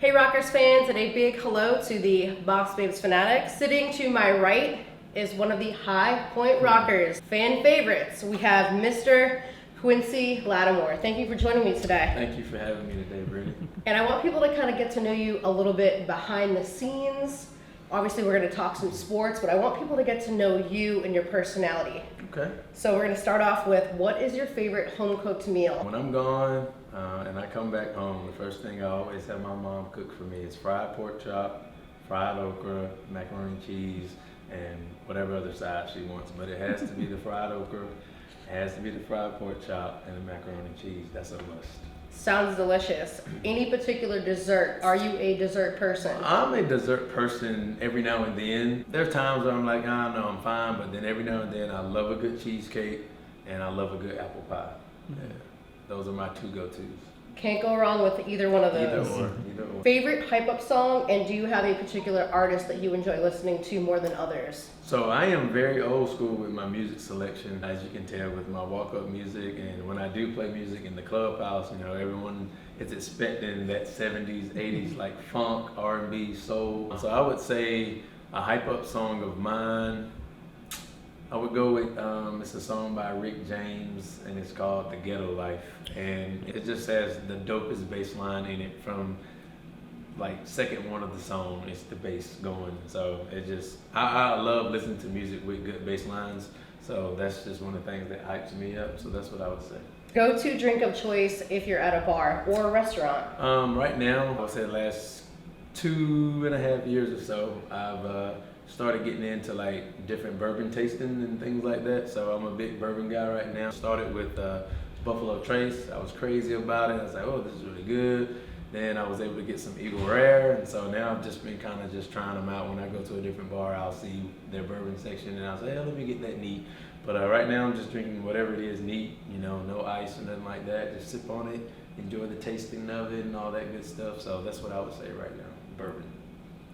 Hey Rockers fans, and a big hello to the BosBabes fanatics. Sitting to my right is one of the Highpoint Rockers fan favorites. We have Mr. Quincy Latimore. Thank you for joining me today. Thank you for having me today, Brittany. And I want people to kind of get to know you a little bit behind the scenes. Obviously we're going to talk some sports, but I want people to get to know you and your personality. Okay. So we're going to start off with, what is your favorite home cooked meal? When I'm gone and I come back home, the first thing I always have my mom cook for me is fried pork chop, fried okra, macaroni and cheese, and whatever other side she wants. But it has to be the fried okra, it has to be the fried pork chop, and the macaroni and cheese. That's a must. Sounds delicious. Any particular dessert? Are you a dessert person? I'm a dessert person every now and then. There's times where I'm like, I know I'm fine, but then every now and then I love a good cheesecake and I love a good apple pie. Yeah. Those are my two go-tos. Can't go wrong with either one of those. Either or. Favorite hype-up song, and do you have a particular artist that you enjoy listening to more than others? So I am very old school with my music selection, as you can tell with my walk-up music, and when I do play music in the clubhouse, you know, everyone is expecting that 70s, 80s, like funk, R&B, soul. So I would say a hype-up song of mine, I would go with, it's a song by Rick James, and it's called The Ghetto Life. And it just has the dopest bass line in it from like second one of the song. It's the bass going. So it just, I love listening to music with good bass lines. So that's just one of the things that hypes me up. So that's what I would say. Go-to drink of choice if you're at a bar or a restaurant? Right now, I would say the last 2.5 years or so, I've started getting into like different bourbon tasting and things like that. So I'm a big bourbon guy right now. Started with Buffalo Trace. I was crazy about it. I was like, oh, this is really good. Then I was able to get some Eagle Rare, and so now I've just been kind of just trying them out. When I go to a different bar, I'll see their bourbon section, and I'll say, hey, let me get that neat. But right now I'm just drinking whatever it is neat, you know, no ice or nothing like that. Just sip on it, enjoy the tasting of it and all that good stuff. So that's what I would say right now, bourbon.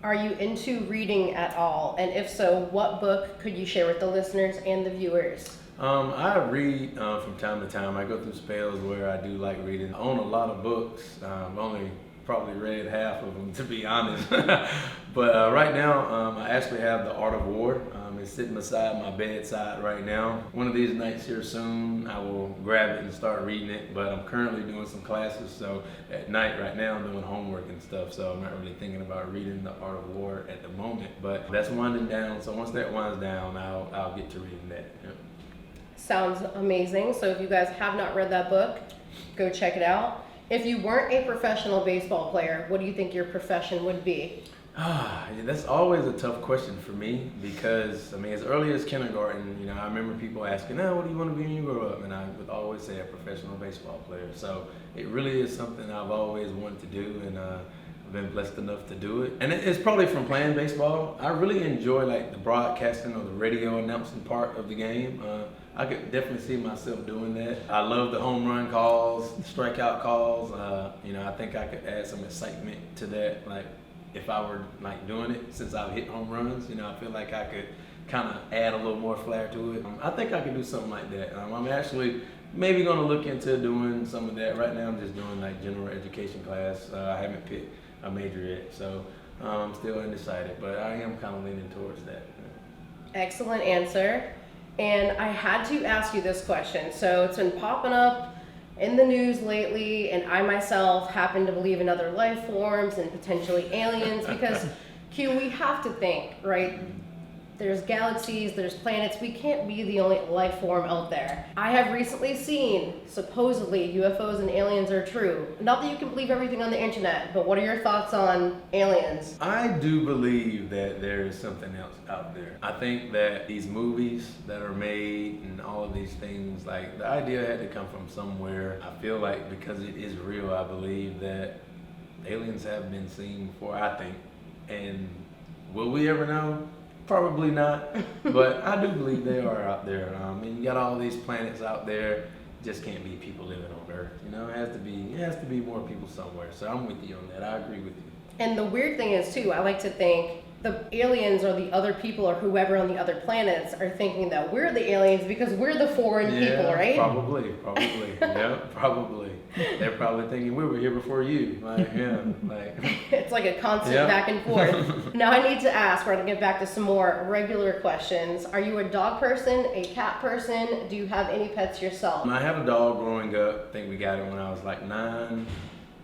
Are you into reading at all? And if so, what book could you share with the listeners and the viewers? I read from time to time. I go through spells where I do like reading. I own a lot of books. I've only probably read half of them, to be honest. But right now, I actually have The Art of War. It's sitting beside my bedside right now. One of these nights here soon, I will grab it and start reading it. But I'm currently doing some classes, so at night right now I'm doing homework and stuff. So I'm not really thinking about reading The Art of War at the moment. But that's winding down. So once that winds down, I'll get to reading that. Yeah. Sounds amazing. So if you guys have not read that book, go check it out. If you weren't a professional baseball player, what do you think your profession would be? Yeah, that's always a tough question for me because, I mean, as early as kindergarten, you know, I remember people asking, what do you want to be when you grow up? And I would always say a professional baseball player. So it really is something I've always wanted to do, and I've been blessed enough to do it. And it's probably from playing baseball. I really enjoy like the broadcasting or the radio announcing part of the game. I could definitely see myself doing that. I love the home run calls, the strikeout calls. You know, I think I could add some excitement to that. Like if I were like doing it, since I've hit home runs, you know, I feel like I could kind of add a little more flair to it. I think I could do something like that. I'm actually maybe gonna look into doing some of that. Right now I'm just doing like general education class. I haven't picked a major yet, so I'm still undecided, but I am kind of leaning towards that. Excellent answer. And I had to ask you this question. So it's been popping up in the news lately, and I myself happen to believe in other life forms and potentially aliens because, Q, we have to think, right? There's galaxies, there's planets. We can't be the only life form out there. I have recently seen, supposedly, UFOs and aliens are true. Not that you can believe everything on the internet, but what are your thoughts on aliens? I do believe that there is something else out there. I think that these movies that are made and all of these things, like the idea had to come from somewhere. I feel like because it is real, I believe that aliens have been seen before, I think. And will we ever know? Probably not, but I do believe they are out there. And you got all these planets out there. Just can't be people living on Earth. You know, it has to be more people somewhere. So I'm with you on that. I agree with you. And the weird thing is too, I like to think the aliens or the other people or whoever on the other planets are thinking that we're the aliens because we're the foreign people, right? Probably. Yeah, probably. They're probably thinking we were here before you. Like, yeah, like. It's like a constant back and forth. Now I need to ask, we're gonna get back to some more regular questions. Are you a dog person, a cat person? Do you have any pets yourself? I had a dog growing up. I think we got it when I was like 9,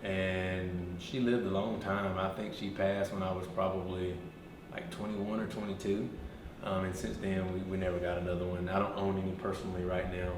and she lived a long time. I think she passed when I was probably like 21 or 22. And since then, we never got another one. I don't own any personally right now.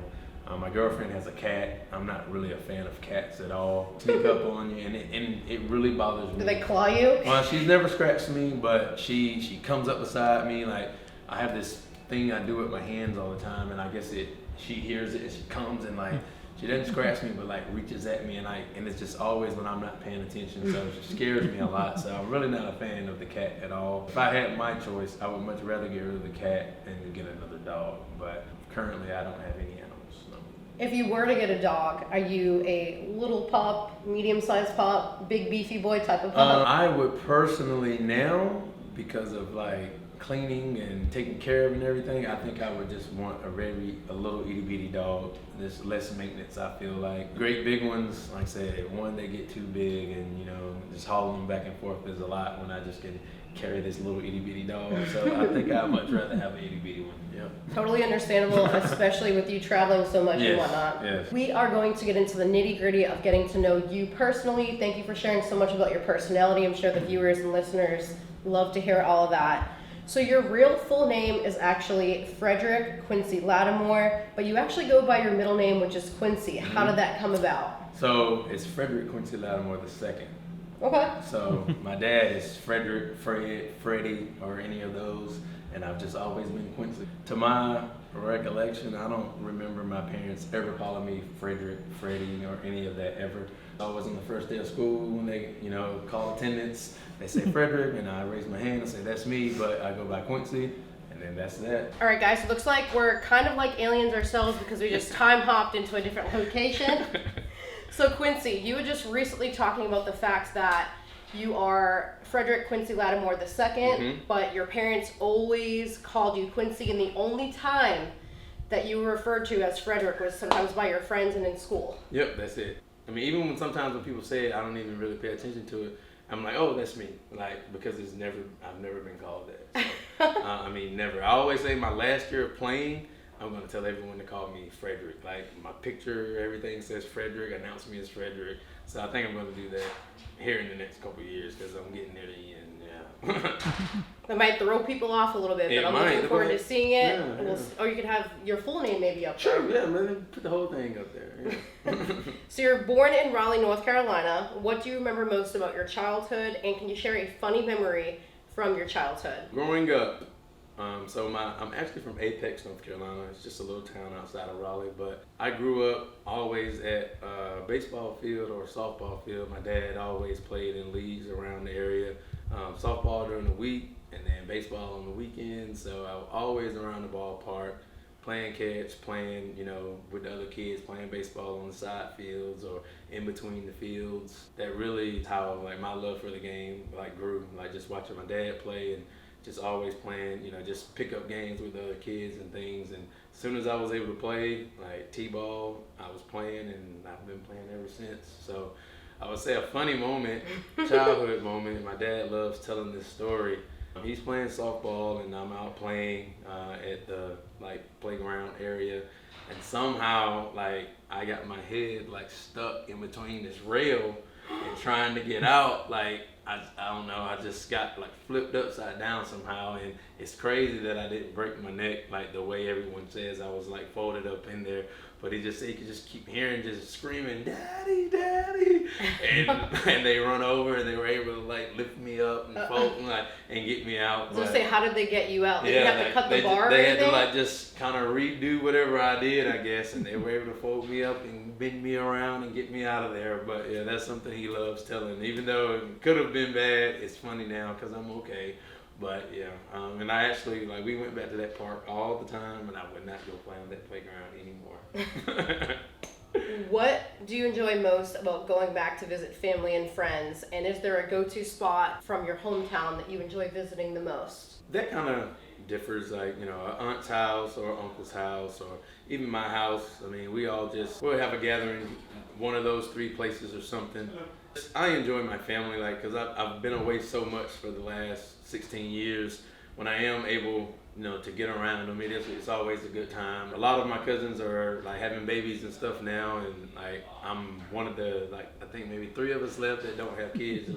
My girlfriend has a cat. I'm not really a fan of cats at all. Sneak up on you, and it really bothers me. Do they claw you? Well, she's never scratched me, but she comes up beside me. Like, I have this thing I do with my hands all the time, and I guess she hears it and she comes and like, she doesn't scratch me, but like reaches at me, and it's just always when I'm not paying attention, so it scares me a lot. So I'm really not a fan of the cat at all. If I had my choice, I would much rather get rid of the cat than to get another dog. But currently, I don't have any animals. No. If you were to get a dog, are you a little pup, medium-sized pup, big beefy boy type of pup? I would personally now, because of like cleaning and taking care of and everything, I think I would just want a little itty bitty dog. There's less maintenance, I feel like. Great big ones, like I said, one, they get too big, and just hauling them back and forth is a lot when I just can carry this little itty bitty dog. So I think I'd much rather have an itty bitty one. Yeah. Totally understandable, especially with you traveling so much and whatnot. Yes. We are going to get into the nitty gritty of getting to know you personally. Thank you for sharing so much about your personality. I'm sure the viewers and listeners love to hear all of that. So your real full name is actually Frederick Quincy Latimore, but you actually go by your middle name, which is Quincy. How did that come about? So it's Frederick Quincy Latimore II. Okay. So my dad is Frederick, Fred, Freddie, or any of those, and I've just always been Quincy. To my recollection, I don't remember my parents ever calling me Frederick, Freddie, or any of that ever. I was on the first day of school when they, call attendance. They say Frederick, and I raise my hand and say that's me, but I go by Quincy, and then that's that. All right, guys, it looks like we're kind of like aliens ourselves because we just time hopped into a different location. So Quincy, you were just recently talking about the fact that you are Frederick Quincy Latimore II, but your parents always called you Quincy, and the only time that you were referred to as Frederick was sometimes by your friends and in school. Yep, that's it. I mean, even when sometimes when people say it, I don't even really pay attention to it. I'm like, oh, that's me, like, because I've never been called that. So, never. I always say my last year of playing, I'm going to tell everyone to call me Frederick. Like, my picture, everything says Frederick, announce me as Frederick. So I think I'm going to do that here in the next couple of years because I'm getting near the end, yeah. That might throw people off a little bit, but I'm looking forward to seeing it. Yeah. Or you could have your full name maybe up there. Sure, yeah, man, put the whole thing up there. Yeah. So you're born in Raleigh, North Carolina. What do you remember most about your childhood, and can you share a funny memory from your childhood? Growing up, I'm actually from Apex, North Carolina. It's just a little town outside of Raleigh, but I grew up always at a baseball field or softball field. My dad always played in leagues around the area, softball during the week and then baseball on the weekends. So I was always around the ballpark, playing catch, playing, with the other kids, playing baseball on the side fields or in between the fields. That really is how my love for the game grew, just watching my dad play and just always playing, just pick up games with the other kids and things. And as soon as I was able to play, T-ball, I was playing, and I've been playing ever since. So I would say a funny moment, childhood moment, my dad loves telling this story. He's playing softball, and I'm out playing at the playground area. And somehow, I got my head stuck in between this rail and trying to get out, I don't know, I just got flipped upside down somehow, and it's crazy that I didn't break my neck the way everyone says. I was folded up in there, but he could just keep hearing just screaming, "Daddy, Daddy!" and they run over and they were able to lift me up and fold and get me out. I was gonna say, how did they get you out? Did you have to cut the bar? They had to just kind of redo whatever I did, I guess, and they were able to fold me up and bend me around and get me out of there. But yeah, that's something he loves telling. Even though it could have been bad, it's funny now because I'm okay. But yeah, and I actually we went back to that park all the time, and I would not go play on that playground anymore. What do you enjoy most about going back to visit family and friends? And is there a go-to spot from your hometown that you enjoy visiting the most? That kind of differs, like, you know, an aunt's house or uncle's house or even my house. I mean, we'll have a gathering, one of those three places or something. I enjoy my family, like, because I've been away so much for the last 16 years. When I am able, you know, to get around them, it's always a good time. A lot of my cousins are like having babies and stuff now, and like I'm one of the, like, I think maybe 3 of us left that don't have kids.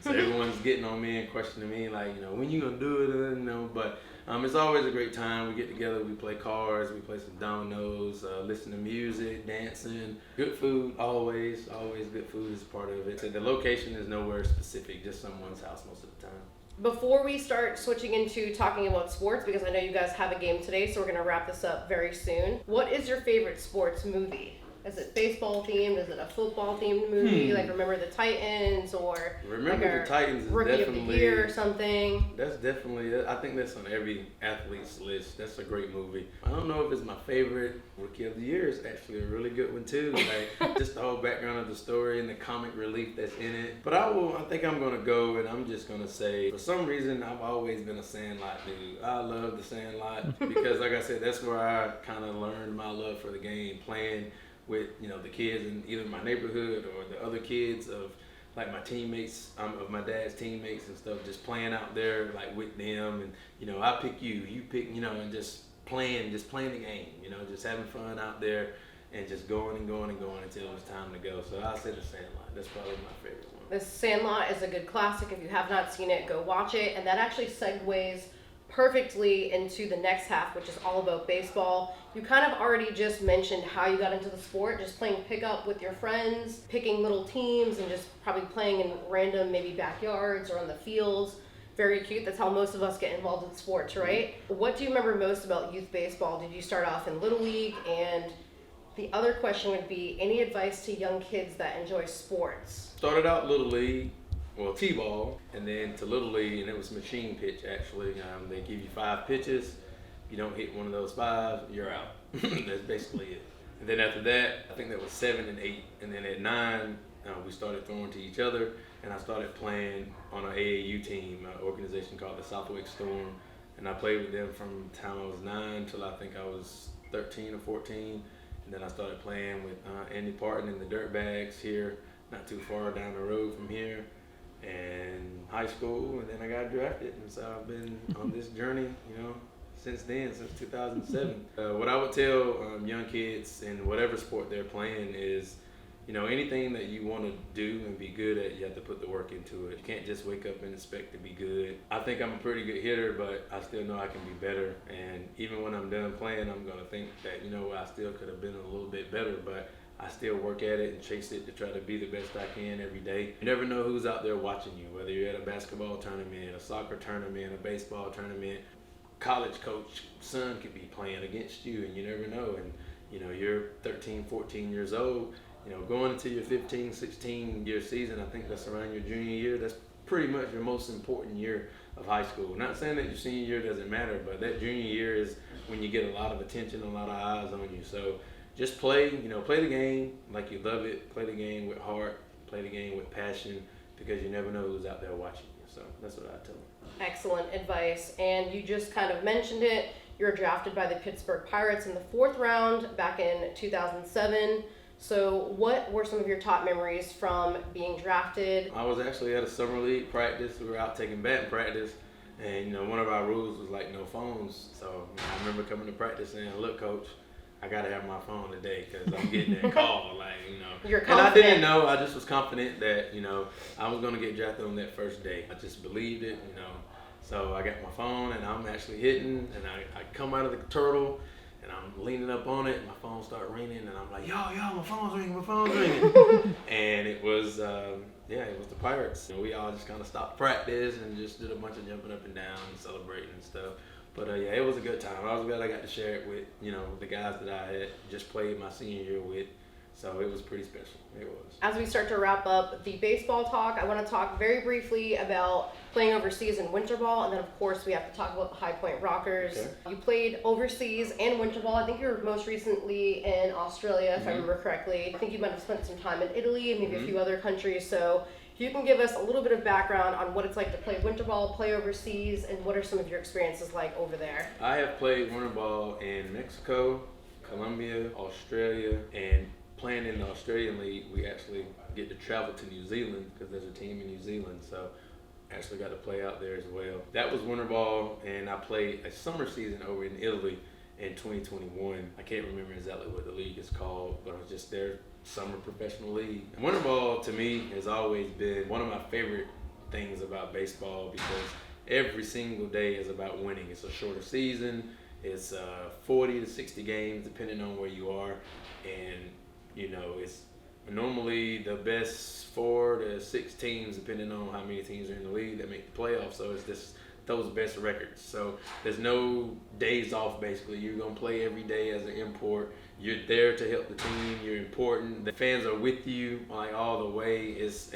So everyone's getting on me and questioning me, like, you know, when you gonna do it, you know. But it's always a great time. We get together, we play cards, we play some dominoes, listen to music, dancing. Good food, always good food is part of it. So the location is nowhere specific, just someone's house most of the time. Before we start switching into talking about sports, because I know you guys have a game today, so we're going to wrap this up very soon. What is your favorite sports movie? Is it baseball themed? Is it a football themed movie? Like Remember the Titans or Remember the Titans is Rookie definitely of the Year or something? That's definitely, I think that's on every athlete's list. That's a great movie. I don't know if it's my favorite. Rookie of the Year is actually a really good one too. Like just the whole background of the story and the comic relief that's in it. But I think I'm gonna go and I'm just gonna say, for some reason I've always been a Sandlot dude. I love the Sandlot because, like I said, that's where I kind of learned my love for the game, playing with, you know, the kids in either my neighborhood or the other kids of like my teammates, of my dad's teammates and stuff, just playing out there like with them, and you know, I pick you pick, you know, and just playing the game, you know, just having fun out there and just going and going and going until it was time to go. So I'll say the Sandlot. That's probably my favorite one. The Sandlot is a good classic. If you have not seen it, go watch it. And that actually segues perfectly into the next half, which is all about baseball. You kind of already just mentioned how you got into the sport, just playing pickup with your friends, picking little teams, and just probably playing in random maybe backyards or on the fields. Very cute. That's how most of us get involved in sports, right? What do you remember most about youth baseball? Did you start off in Little League? And the other question would be, any advice to young kids that enjoy sports? Started out Little League, well, T-ball, and then to Little League, and it was machine pitch, actually. They give you 5 pitches. If you don't hit one of those 5, you're out. That's basically it. And then after that, I think that was 7 and 8. And then at 9, we started throwing to each other, and I started playing on an AAU team, an organization called the Southwick Storm. And I played with them from the time I was 9 till I think I was 13 or 14. And then I started playing with Andy Parton and the Dirtbags here, not too far down the road from here, and high school, and then I got drafted, and so I've been on this journey, you know, since then, since 2007. What I would tell young kids in whatever sport they're playing is, you know, anything that you want to do and be good at, you have to put the work into it. You can't just wake up and expect to be good. I think I'm a pretty good hitter, but I still know I can be better, and even when I'm done playing, I'm going to think that, you know, I still could have been a little bit better, but I still work at it and chase it to try to be the best I can every day. You never know who's out there watching you, whether you're at a basketball tournament, a soccer tournament, a baseball tournament. College coach son could be playing against you, and you never know. And you know, you're 13, 14 years old, you know, going into your 15, 16 year season. I think that's around your junior year. That's pretty much your most important year of high school. Not saying that your senior year doesn't matter, but that junior year is when you get a lot of attention, a lot of eyes on you. So just play, you know, play the game like you love it. Play the game with heart. Play the game with passion, because you never know who's out there watching you. So that's what I tell them. Excellent advice. And you just kind of mentioned it. You were drafted by the Pittsburgh Pirates in the 4th round back in 2007. So what were some of your top memories from being drafted? I was actually at a summer league practice. We were out taking batting practice. And, you know, one of our rules was like no phones. So you know, I remember coming to practice saying, look, coach, I got to have my phone today because I'm getting that call. Like, you know. You're and confident. I didn't know. I just was confident that, you know, I was going to get drafted on that first day. I just believed it, you know. So I got my phone and I'm actually hitting, and I come out of the turtle and I'm leaning up on it and my phone started ringing, and I'm like, yo, my phone's ringing. And it was, it was the Pirates. You know, we all just kind of stopped practice and just did a bunch of jumping up and down and celebrating and stuff. But it was a good time. I was glad I got to share it with, you know, the guys that I had just played my senior year with. So it was pretty special. It was. As we start to wrap up the baseball talk, I want to talk very briefly about playing overseas in winter ball, and then of course we have to talk about the Highpoint Rockers. Okay. You played overseas and winter ball. I think you were most recently in Australia, if I remember correctly. I think you might have spent some time in Italy and maybe a few other countries. So if you can give us a little bit of background on what it's like to play winter ball, play overseas, and what are some of your experiences like over there? I have played winter ball in Mexico, Colombia, Australia, and playing in the Australian League, we actually get to travel to New Zealand because there's a team in New Zealand. So actually got to play out there as well. That was winter ball, and I played a summer season over in Italy in 2021. I can't remember exactly what the league is called, but it was just their summer professional league. And winter ball to me has always been one of my favorite things about baseball because every single day is about winning. It's a shorter season. It's 40 to 60 games depending on where you are, and you know, it's normally the best 4 to 6 teams, depending on how many teams are in the league, that make the playoffs. So it's just those best records. So there's no days off, basically. You're going to play every day as an import. You're there to help the team. You're important. The fans are with you like all the way. It's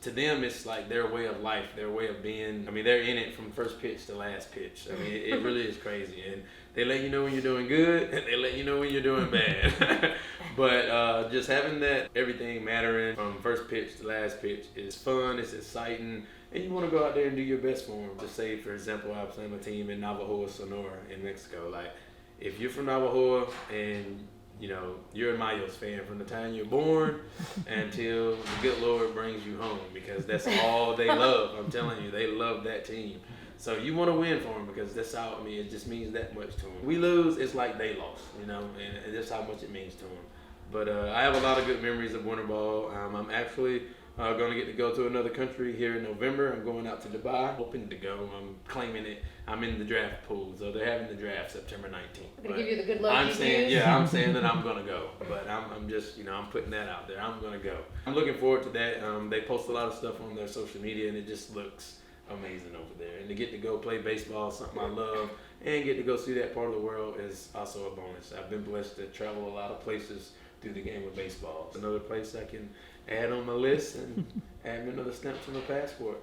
to them, it's like their way of life, their way of being. I mean, they're in it from first pitch to last pitch. I mean, it really is crazy. And they let you know when you're doing good, and they let you know when you're doing bad. But just having that everything mattering from first pitch to last pitch is fun. It's exciting. And you want to go out there and do your best for them. Just say, for example, I was playing a team in Navajo, Sonora in Mexico. Like, if you're from Navajo and you know, you're a Mayos fan from the time you're born until the good Lord brings you home, because that's all they love. I'm telling you, they love that team. So you want to win for them because that's how, I mean, it just means that much to them. We lose, it's like they lost, you know, and that's how much it means to them. But I have a lot of good memories of winter ball. I'm actually going to get to go to another country here in November. I'm going out to Dubai, hoping to go. I'm claiming it. I'm in the draft pool, so they're having the draft September 19th. I'm going to give you the good luck. I'm saying that I'm going to go, but I'm just, you know, I'm putting that out there. I'm going to go. I'm looking forward to that. They post a lot of stuff on their social media, and it just looks amazing over there. And to get to go play baseball, something I love, and get to go see that part of the world is also a bonus. I've been blessed to travel a lot of places through the game of baseball. It's another place I can add on my list and add another stamp to my passport.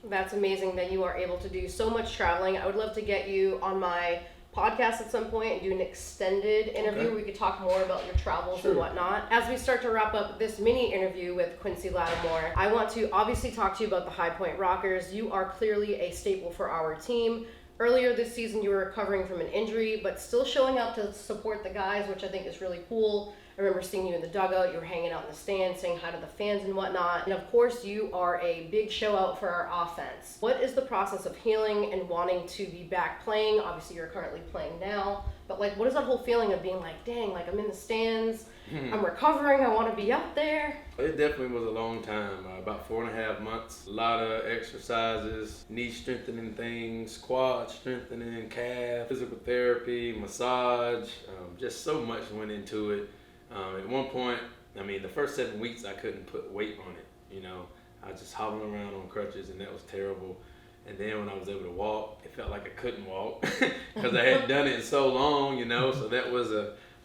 That's amazing that you are able to do so much traveling. I would love to get you on my podcast at some point and do an extended interview where we could talk more about your travels and whatnot. As we start to wrap up this mini interview with Quincy Latimore, I want to obviously talk to you about the Highpoint Rockers. You are clearly a staple for our team. Earlier this season, you were recovering from an injury, but still showing up to support the guys, which I think is really cool. I remember seeing you in the dugout, you were hanging out in the stands, saying hi to the fans and whatnot. And of course, you are a big show out for our offense. What is the process of healing and wanting to be back playing? Obviously, you're currently playing now, but like, what is that whole feeling of being like, dang, like I'm in the stands, I'm recovering, I want to be out there? It definitely was a long time, about 4.5 months. A lot of exercises, knee strengthening things, quad strengthening, calf, physical therapy, massage, just so much went into it. At one point, I mean, the first 7 weeks I couldn't put weight on it, you know. I was just hobbling around on crutches, and that was terrible. And then when I was able to walk, it felt like I couldn't walk because I hadn't done it in so long, you know. So that was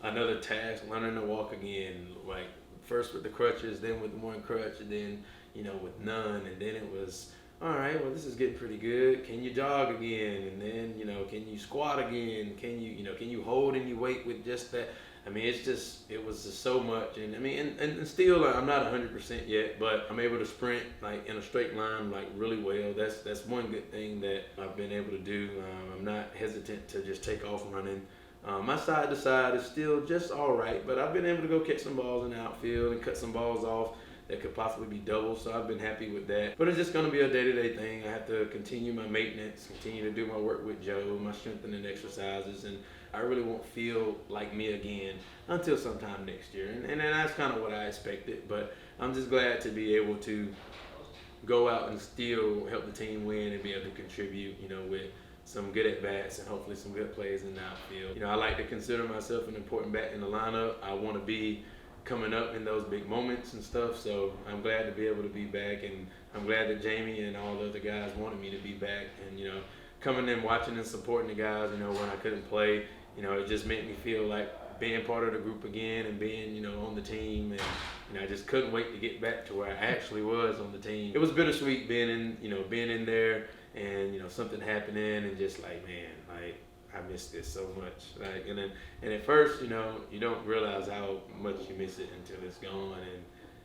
another task, learning to walk again, like first with the crutches, then with one crutch, and then, you know, with none. And then it was, all right, well, this is getting pretty good. Can you jog again? And then, you know, can you squat again? Can you hold any weight with just that? I mean, it was just so much. And I mean, and still, I'm not 100% yet, but I'm able to sprint like in a straight line, like really well. That's one good thing that I've been able to do. I'm not hesitant to just take off running. My side to side is still just all right, but I've been able to go catch some balls in the outfield and cut some balls off that could possibly be doubles, so I've been happy with that. But it's just gonna be a day-to-day thing. I have to continue my maintenance, continue to do my work with Joe, my strengthening exercises, and I really won't feel like me again until sometime next year. And that's kind of what I expected, but I'm just glad to be able to go out and still help the team win and be able to contribute, you know, with some good at-bats and hopefully some good plays in the outfield. You know, I like to consider myself an important bat in the lineup. I want to be coming up in those big moments and stuff, so I'm glad to be able to be back, and I'm glad that Jamie and all the other guys wanted me to be back. And, you know, coming in, watching and supporting the guys, you know, when I couldn't play, you know, it just made me feel like being part of the group again and being, you know, on the team, and you know, I just couldn't wait to get back to where I actually was on the team. It was bittersweet being in there, and you know, something happening, and just like, man, like I miss this so much. Like, and at first, you know, you don't realize how much you miss it until it's gone, and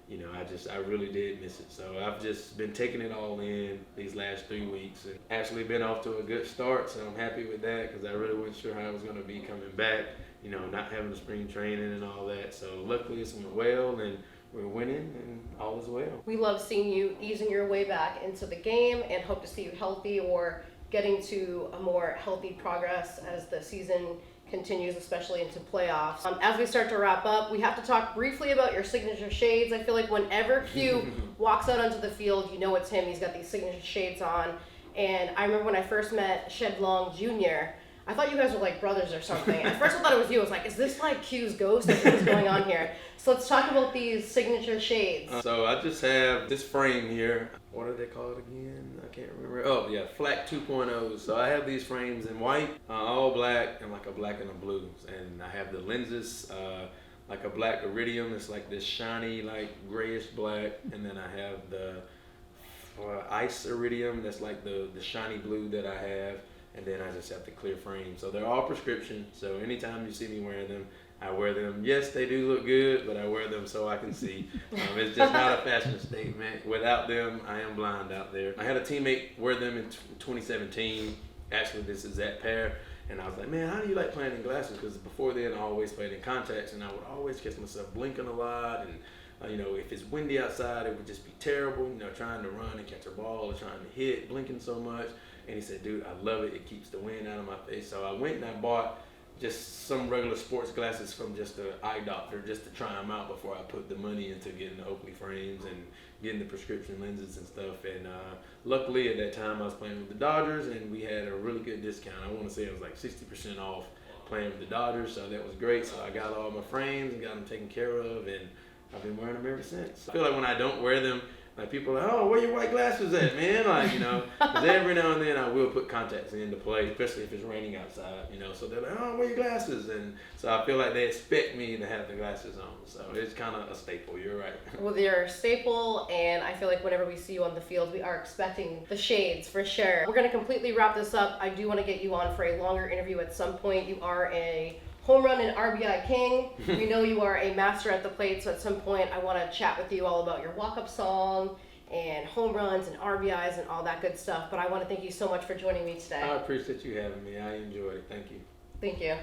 you know, I really did miss it. So I've just been taking it all in these last 3 weeks, and actually been off to a good start. So I'm happy with that, because I really wasn't sure how I was going to be coming back. You know, not having the spring training and all that. So luckily it's went well, and we're winning, and all is well. We love seeing you easing your way back into the game, and hope to see you healthy or getting to a more healthy progress as the season continues, especially into playoffs. As we start to wrap up, we have to talk briefly about your signature shades. I feel like whenever Q walks out onto the field, you know it's him. He's got these signature shades on. And I remember when I first met Shed Long Jr., I thought you guys were like brothers or something. At first I thought it was you. I was like, is this like Q's ghost? Like, what's going on here? So let's talk about these signature shades. So I just have this frame here. What are they called again? I can't remember. Oh yeah, Flat 2.0. So I have these frames in white, all black, and like a black and a blue. And I have the lenses, like a black iridium. It's like this shiny, like grayish black. And then I have the ice iridium. That's like the shiny blue that I have. And then I just have the clear frame. So they're all prescription. So anytime you see me wearing them, I wear them. Yes, they do look good, but I wear them so I can see. It's just not a fashion statement. Without them, I am blind out there. I had a teammate wear them in 2017. Actually, this is that pair. And I was like, man, how do you like playing in glasses? Because before then, I always played in contacts, and I would always catch myself blinking a lot. And you know, if it's windy outside, it would just be terrible. You know, trying to run and catch a ball or trying to hit, blinking so much. And he said, dude, I love it. It keeps the wind out of my face. So I went and I bought just some regular sports glasses from just an eye doctor, just to try them out before I put the money into getting the Oakley frames and getting the prescription lenses and stuff. And luckily at that time I was playing with the Dodgers, and we had a really good discount. I want to say it was like 60% off playing with the Dodgers, so that was great. So I got all my frames and got them taken care of, and I've been wearing them ever since. I feel like when I don't wear them, like people are like, oh, where your white glasses at, man? Like, you know, because every now and then I will put contacts into play, especially if it's raining outside, you know. So they're like, oh, where your glasses? And so I feel like they expect me to have the glasses on. So it's kind of a staple. You're right. Well, they're a staple, and I feel like whenever we see you on the field, we are expecting the shades for sure. We're going to completely wrap this up. I do want to get you on for a longer interview at some point. You are a home run and RBI king. We know you are a master at the plate, so at some point I want to chat with you all about your walk-up song and home runs and RBIs and all that good stuff. But I want to thank you so much for joining me today. I appreciate you having me. I enjoyed it. Thank you. Thank you.